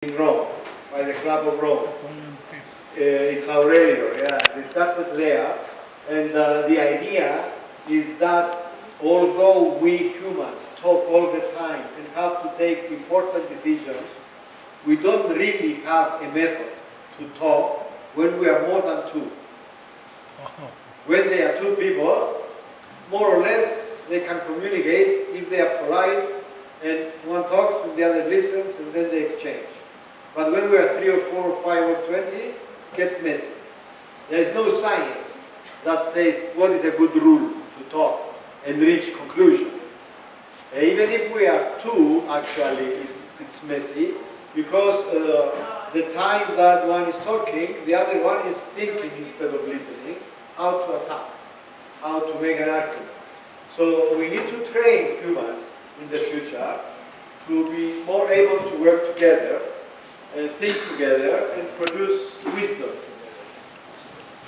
in Rome, by the Club of Rome. It's Aurelio, yeah, they started there, and the idea is that although we humans talk all the time and have to take important decisions, we don't really have a method to talk when we are more than two. When there are two people, more or less, they can communicate if they are polite, and one talks and the other listens, and then they exchange. But when we are 3 or 4 or 5 or 20, it gets messy. There is no science that says what is a good rule to talk and reach conclusion. Even if we are two, actually, it's messy, because the time that one is talking, the other one is thinking instead of listening, how to attack, how to make an argument. So we need to train humans in the future to be more able to work together, think together, and produce wisdom together.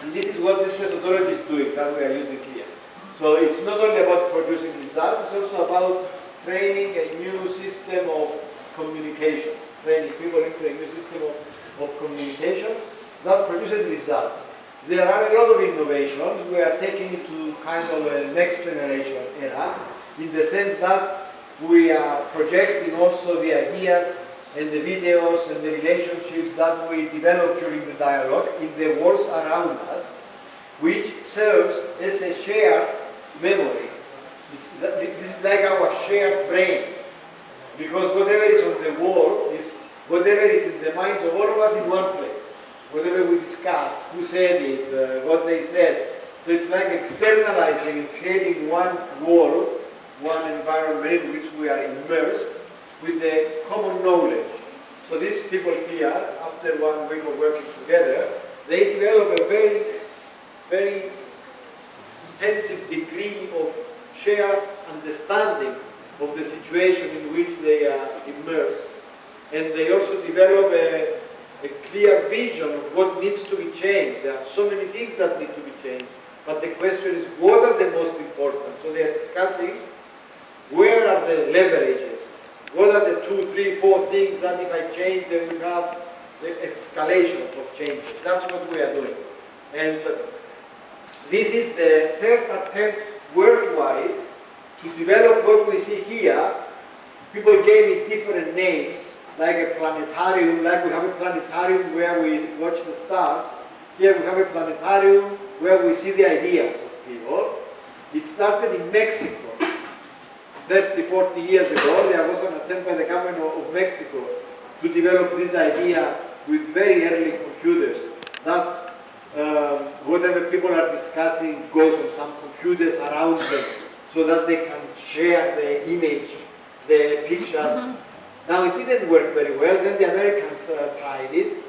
And this is what this methodology is doing, that we are using here. So it's not only about producing results, it's also about training a new system of communication, training people into a new system of communication that produces results. There are a lot of innovations. We are taking it to kind of a next generation era, in the sense that we are projecting also the ideas and the videos and the relationships that we develop during the dialogue in the worlds around us, which serves as a shared memory. This is like our shared brain, because whatever is on the wall is whatever is in the minds of all of us in one place. Whatever we discussed, who said it, what they said. So it's like externalizing and creating one wall, one environment in which we are immersed with the common knowledge. So these people here, after 1 week of working together, they develop a very, very intensive degree of shared understanding of the situation in which they are immersed. And they also develop a clear vision of what needs to be changed. There are so many things that need to be changed, but the question is, what are the most important? So they are discussing where are the leverages, what are the 2, 3, 4 things that if I change, then we have the escalation of changes. That's what we are doing. And this is the third attempt worldwide to develop what we see here. People gave it different names, like a planetarium, like we have a planetarium where we watch the stars. Here we have a planetarium where we see the ideas of people. It started in Mexico 30, 40 years ago. There was an attempt by the government of Mexico to develop this idea with very early computers, that whatever people are discussing goes on some computers around them, so that they can share the image, the pictures. Now it didn't work very well. Then the Americans tried it.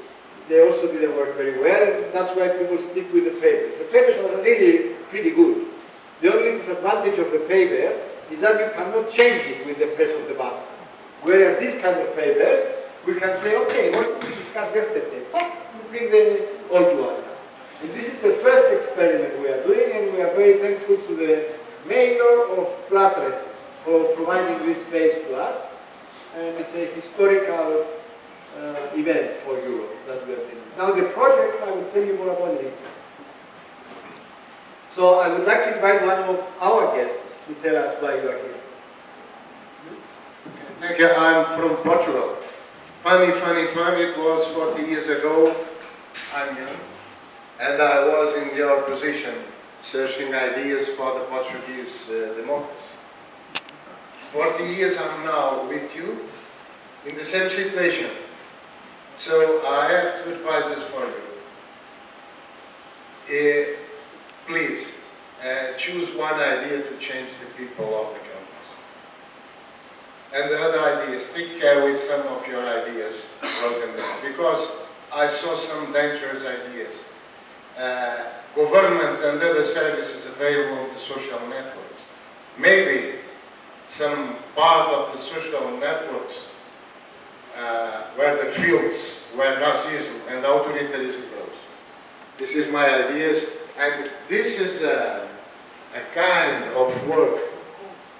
They also didn't work very well, and that's why people stick with the papers. The papers are really pretty good. The only disadvantage of the paper is that you cannot change it with the press of the button. Whereas these kind of papers, we can say, okay, what did we discuss yesterday? We bring them all together. And this is the first experiment we are doing, and we are very thankful to the mayor of Platres for providing this space to us. And it's a historical event for Europe that we are doing. Now the project, I will tell you more about later. So I would like to invite one of our guests to tell us why you are here. Thank you. I'm from Portugal. Funny, it was 40 years ago. I'm young. And I was in your position, searching ideas for the Portuguese democracy. 40 years I'm now with you in the same situation. So I have 2 advices for you. Please, choose one idea to change the people of the countries. And the other idea is take care with some of your ideas, broken down, because I saw some dangerous ideas. Government and other services available on the social networks. Maybe some part of the social networks where the fields where Nazism and authoritarianism goes. This is my ideas, and this is a kind of work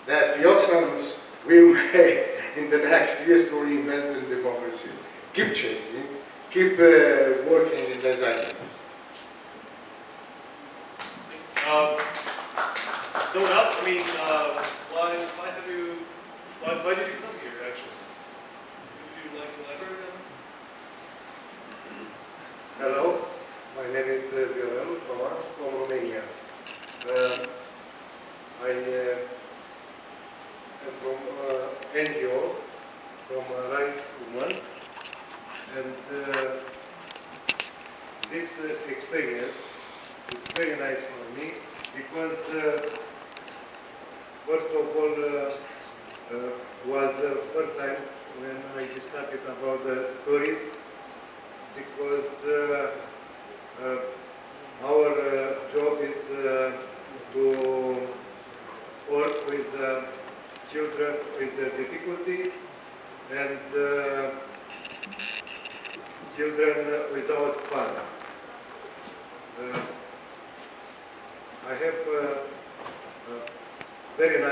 that your sons will make in the next years to reinvent the democracy. keep changing, keep working in these ideas. Someone else? I mean, why did you come here, actually? Would you like to elaborate on Hello, my name is Viorel Thomas from Romania. I am from NGO, from Right Woman, and this experience is very nice for me because first of all was the first time when I discussed about the tourism, because our job is to work with children with difficulty and children without fun. I have very nice